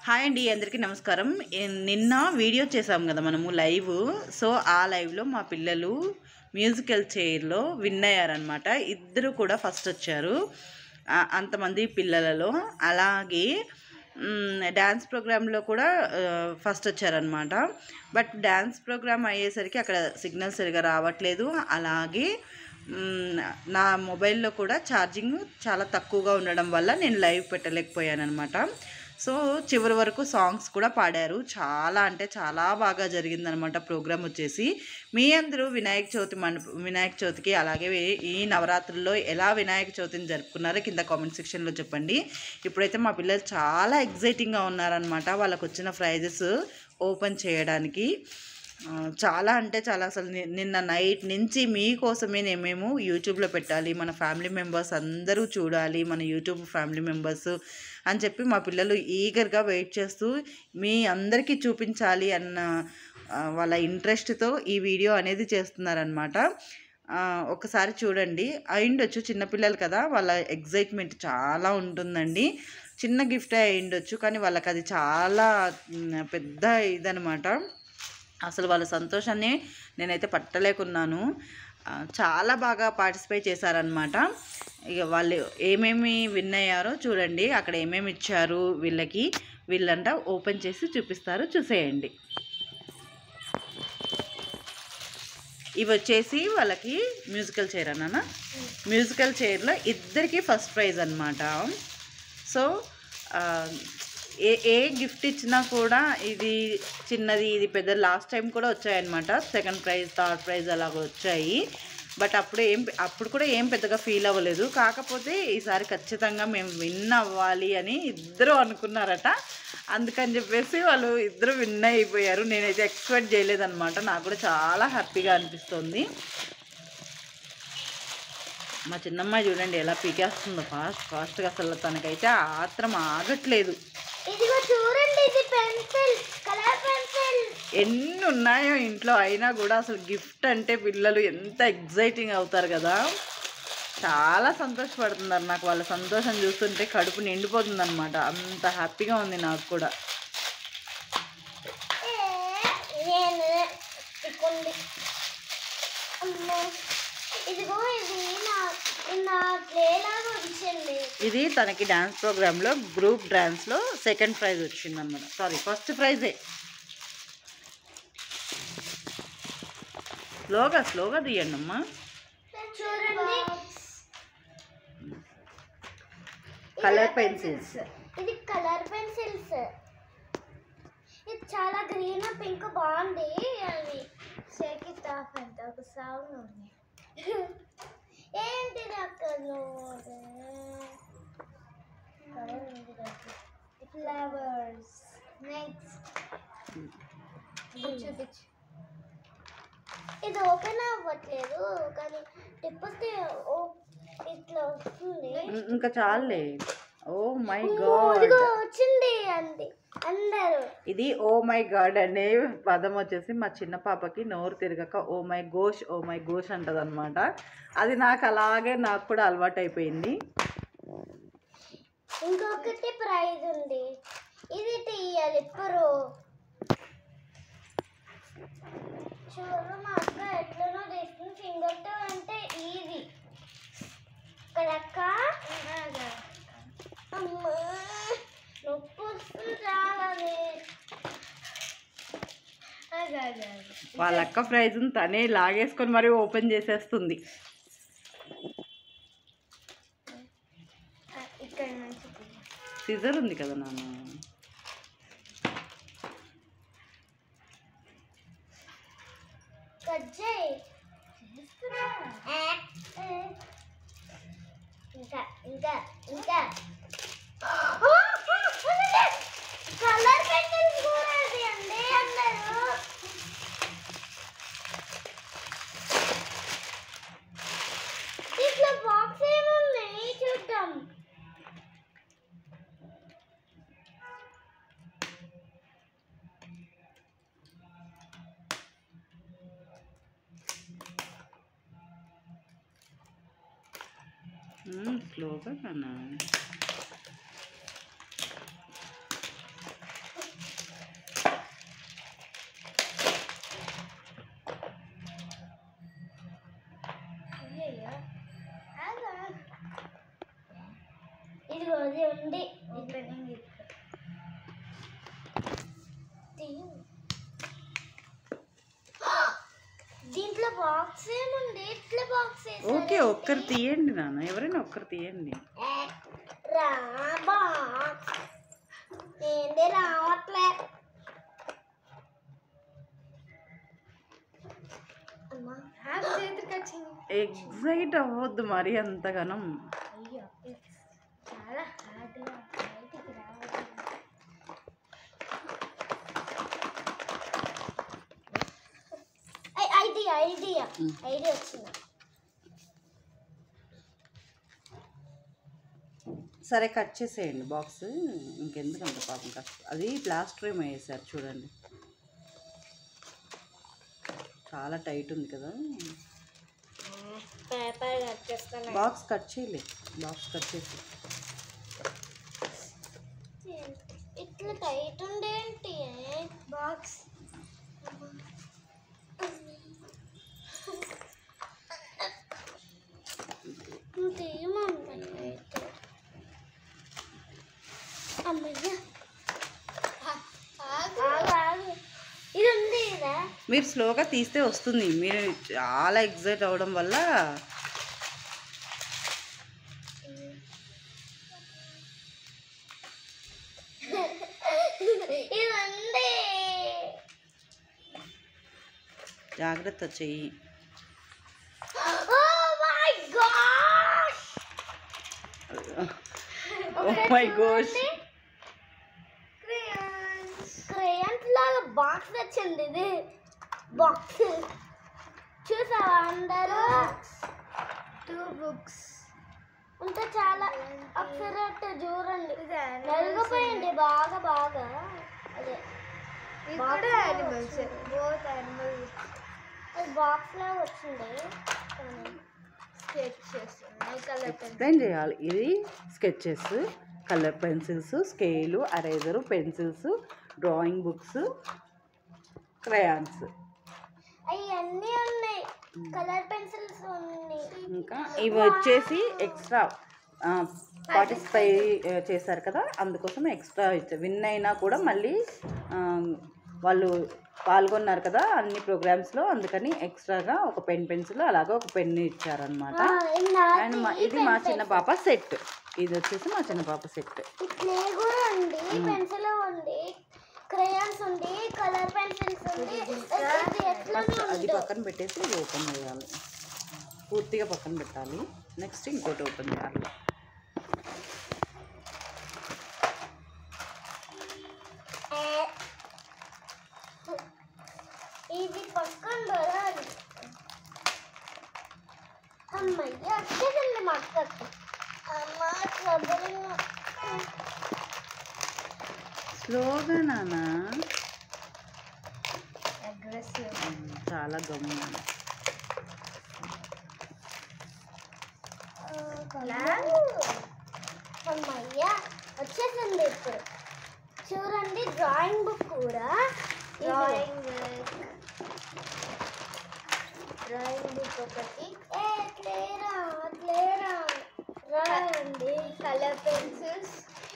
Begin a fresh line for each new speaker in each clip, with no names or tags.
Hi అండి, అందరికీ నమస్కారం. నిన్న వీడియో చేసాం కదా మనము లైవ్. సో ఆ లైవ్లో మా పిల్లలు మ్యూజికల్ చైర్లో విన్ అయ్యారనమాట. ఇద్దరు కూడా ఫస్ట్ వచ్చారు అంతమంది పిల్లలలో. అలాగే డ్యాన్స్ ప్రోగ్రాంలో కూడా ఫస్ట్ వచ్చారనమాట. బట్ డ్యాన్స్ ప్రోగ్రామ్ అయ్యేసరికి అక్కడ సిగ్నల్ సరిగా రావట్లేదు. అలాగే నా మొబైల్లో కూడా ఛార్జింగ్ చాలా తక్కువగా ఉండడం వల్ల నేను లైవ్ పెట్టలేకపోయాను అనమాట. సో చివరి వరకు సాంగ్స్ కూడా పాడారు. చాలా అంటే చాలా బాగా జరిగిందనమాట ప్రోగ్రామ్ వచ్చేసి. మీ అందరూ వినాయక చవితికి అలాగే ఈ నవరాత్రుల్లో ఎలా వినాయక చవితిని జరుపుకున్నారో కింద కామెంట్ సెక్షన్లో చెప్పండి. ఇప్పుడైతే మా పిల్లలు చాలా ఎగ్జైటింగ్గా ఉన్నారనమాట వాళ్ళకు వచ్చిన ప్రైజెస్ ఓపెన్ చేయడానికి. చాలా అంటే చాలా, అసలు నిన్న నైట్ నుంచి మీకోసమే మేము యూట్యూబ్లో పెట్టాలి, మన ఫ్యామిలీ మెంబర్స్ అందరూ చూడాలి, మన యూట్యూబ్ ఫ్యామిలీ మెంబర్స్ అని చెప్పి మా పిల్లలు ఈగర్గా వెయిట్ చేస్తూ మీ అందరికీ చూపించాలి అన్న వాళ్ళ ఇంట్రెస్ట్తో ఈ వీడియో అనేది చేస్తున్నారనమాట. ఒకసారి చూడండి. అయిండొచ్చు, చిన్నపిల్లలు కదా, వాళ్ళ ఎగ్జైట్మెంట్ చాలా ఉంటుందండి. చిన్న గిఫ్టే అయిండొచ్చు కానీ వాళ్ళకి అది చాలా పెద్ద ఇదనమాట. అసలు వాళ్ళ సంతోషాన్ని నేనైతే పట్టలేకున్నాను. చాలా బాగా పార్టిసిపేట్ చేశారనమాట. ఇక వాళ్ళు ఏమేమి విన్ అయ్యారో చూడండి. అక్కడ ఏమేమి ఇచ్చారు వీళ్ళంట ఓపెన్ చేసి చూపిస్తారు, చూసేయండి. ఇవి వచ్చేసి వాళ్ళకి మ్యూజికల్ చైర్ అన్న. మ్యూజికల్ చైర్లో ఇద్దరికి ఫస్ట్ ప్రైజ్ అనమాట. సో ఏ గిఫ్ట్ ఇచ్చినా కూడా ఇది చిన్నది, ఇది పెద్ద. లాస్ట్ టైం కూడా వచ్చాయన్నమాట, సెకండ్ ప్రైజ్, థర్డ్ ప్రైజ్ అలాగ వచ్చాయి. బట్ అప్పుడు కూడా ఏం పెద్దగా ఫీల్ అవ్వలేదు. కాకపోతే ఈసారి ఖచ్చితంగా మేము విన్ అవ్వాలి అని ఇద్దరు అనుకున్నారట. అందుకని చెప్పేసి వాళ్ళు ఇద్దరు విన్ అయిపోయారు. నేనైతే ఎక్స్పెక్ట్ చేయలేదన్నమాట. నాకు కూడా చాలా హ్యాపీగా అనిపిస్తుంది. మా చిన్నమ్మాయి చూడండి ఎలా పీకేస్తుందో ఫాస్ట్గా. అసలు తనకైతే ఆత్రం ఆగట్లేదు. ఎన్ని ఉన్నాయో ఇంట్లో, అయినా కూడా అసలు గిఫ్ట్ అంటే పిల్లలు ఎంత ఎగ్జైటింగ్ అవుతారు కదా. చాలా సంతోషపడుతున్నారు. నాకు వాళ్ళ సంతోషం చూస్తుంటే కడుపు నిండిపోతుంది అనమాట. అంత హ్యాపీగా ఉంది నాకు కూడా. ఇది తనకి డ్యాన్స్ ప్రోగ్రాంలో గ్రూప్ డ్యాన్స్లో సెకండ్ ప్రైజ్ వచ్చిందన్నమాట. సారీ, ఫస్ట్ ప్రైజే. స్లోగా తీయండి అమ్మా. Colour pencils.
ఇది కలర్ పెన్సిల్స్. ఇది చాలా గ్రీన్ పింక్ బాగుంది. అది షేక్ ఇట్ ఆఫ్ అంటే ఒక సౌండ్ ఉంది. ఏంటిది అక్కడ ఫ్లవర్స్. నెక్స్ట్ ఇది ఓపెన్ అవ్వట్లేదు కానీ టిప్పితే ఇట్లా వస్తుంది.
ఇంకా చాలే. ఓ మై గాడ్,
వచ్చింది అంది అందరూ.
ఇది ఓ మై గాడ్ అనే పదం వచ్చేసి మా చిన్న పాపకి నోరు తిరగక ఓ మై గోష్ అంటది అనమాట. అది నాకు కూడా అలవాటు అయిపోయింది.
ఇంకొకటి ప్రైజ్ ఉంది, ఇది తీయాలి ఇప్పుడు. చూడు మా అక్క ఎట్లనో తీస్తుంది. ఫింగర్ తో అంటే ఇది కలక్క. అమ్మా నొప్పి వస్తుంది చాలా.
వాళ్ళ అక్క ప్రైజ్ని తనే లాగేసుకొని మరీ ఓపెన్ చేసేస్తుంది.
ఇక్కడ నుంచి
సిజర్ ఉంది కదా నాన్న.
ఇంకా కలర్ పెన్సిల్స్ కూడా అండి అందరూ. దీంట్లో బాక్స్ ఏమున్నాయి చూద్దాం.
స్లోగా కన్నా.
అది ఉంది ఓపెనింగ్. దీంట్లో బాక్స్ ఏముంది? ఇట్లా బాక్స్
ఓకే, ఒక్కరు తీయండి నాన్న, ఎవరైనా ఒక్కరు తీయండి.
రా బాక్స్ ఏంది రావట్లే. అమ్మా చేతికి వచ్చింది.
ఎగ్జైట్ అవ్వద్దు మరి అంతగానం.
అయ్యో చాలా హార్డ్గా బయటికి రావాలి. ఐడియా వచ్చింది.
సరే కట్ చేసేయండి బాక్స్, ఇంకెందుకంత పాపం కష్టం. అది ప్లాస్టర్ ఏమో వేసారు చూడండి, చాలా టైట్ ఉంది కదా.
పేపర్ కట్ చేస్తాను.
బాక్స్ కట్ చేయలే, బాక్స్ కట్ చేసి
ఇట్లా టైట్ ఉండేంటి బాక్స్. ఇది ఉంది కదా,
మీరు స్లోగా తీస్తే వస్తుంది. మీరు చాలా ఎగ్జైట్ అవ్వడం వల్ల
ఇది ఉంది.
జాగ్రత్త చెయ్యి. ఓ మై గోష్,
క్రేయాన్స్ లాగా బాక్స్ వచ్చింది. ఇది బాక్స్ చూసావా? అందరూ 2 books ఉంటే చాలా అప్సరట్ చూడండి, నలిగిపోయింది బాగా బాగా. అదే అది బాక్స్ లాగా వచ్చింది.
ఎక్స్ప్లెయిన్ చేయాలి. ఇది sketches, colour pencils, scale, eraser, pencils, drawing books, crayons,
అవన్నీ ఉన్నాయి. కలర్ పెన్సిల్స్ ఉన్నాయి.
ఇంకా ఇవి వచ్చేసి ఎక్స్ట్రా పార్టిసిపేట్ చేశారు కదా, అందుకోసం ఎక్స్ట్రా ఇచ్చారు. విన్ అయినా కూడా మళ్ళీ వాళ్ళు పాల్గొన్నారు కదా అన్ని ప్రోగ్రామ్స్లో, అందుకని ఎక్స్ట్రాగా ఒక పెన్సిల్ అలాగా ఒక పెన్ ఇచ్చారనమాట. అండ్ ఇది మా చిన్న పాప సెట్, ఇది వచ్చేసి మా చిన్న పాప సెట్.
క్లే కూడా ఉంది, పెన్సిల్ ఉంది, క్రేయాన్స్ ఉంది, కలర్ పెన్సిల్స్ ఉంది.
అది పక్కన పెట్టేసి ఇది ఓపెన్ చేయాలి, పూర్తిగా పక్కన పెట్టాలి. నెక్స్ట్ ఇంకోటి ఓపెన్ చేయాలి.
ఇది పక్కన పడాలి. అమ్మయ్య వచ్చేసింది మా అక్కకి. అమ్మ ట్రబుల్.
స్లోగా నాన్న,
అగ్రెసివ్,
చాలా గమ్ము.
అమ్మయ్య వచ్చేసింది. ఇప్పుడు చూడండి డ్రాయింగ్ బుక్ కూడా. డ్రాయింగ్ బుక్ ఒకటి. రాయండి. కలర్ పెన్సిల్స్,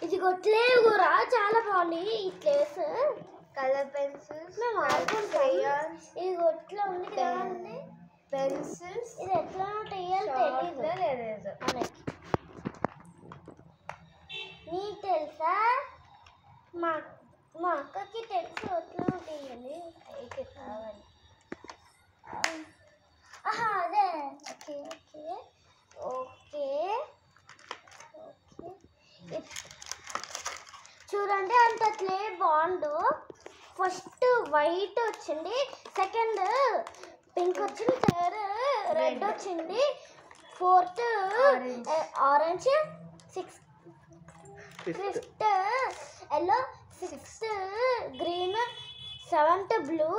ఇది కొట్లేవు కూడా చాలా బాగుంది ఈ ప్లేస్. కలర్ పెన్సిల్స్ మేము ఆడుకుంటాం. ఇది కొట్లో ఉంది కదండి పెన్సిల్స్. ఇది ఎట్లా తీయాలి తెలియదు మనకి. నీకు తెలుసా? మా అక్కకి తెలుసు ఎట్లా తీయాలి. అయితే కావాలి. అదే ఓకే ఓకే ఓకే ఓకే. చూడండి అంత క్లే బాగుండు. ఫస్ట్ వైట్ వచ్చింది, సెకండ్ పింక్ వచ్చింది, థర్డ్ రెడ్ వచ్చింది, fourth orange, fifth yellow, sixth green, seventh blue,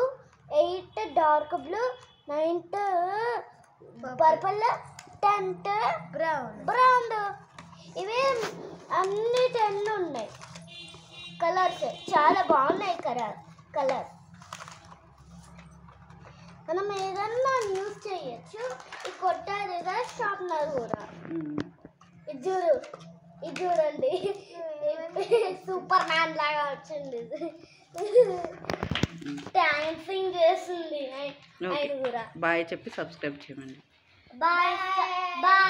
eighth dark blue, ninth purple, 10th brown. ఇవి అన్ని 10 ఉన్నాయి. కలర్స్ చాలా బాగున్నాయి. కలర్ మనం ఏదన్నా యూజ్ చేయొచ్చు. ఈ కొట్టారు కదా షార్ప్నర్ కూడా. ఇది చూడు ఇది చూడండి సూపర్ మ్యాన్ లాగా వచ్చింది డాన్సింగ్ చేస్తుంది ఆయన కూడా
బాయ్ చెప్పి సబ్స్క్రైబ్ చేయండి
బాయ్ బాయ్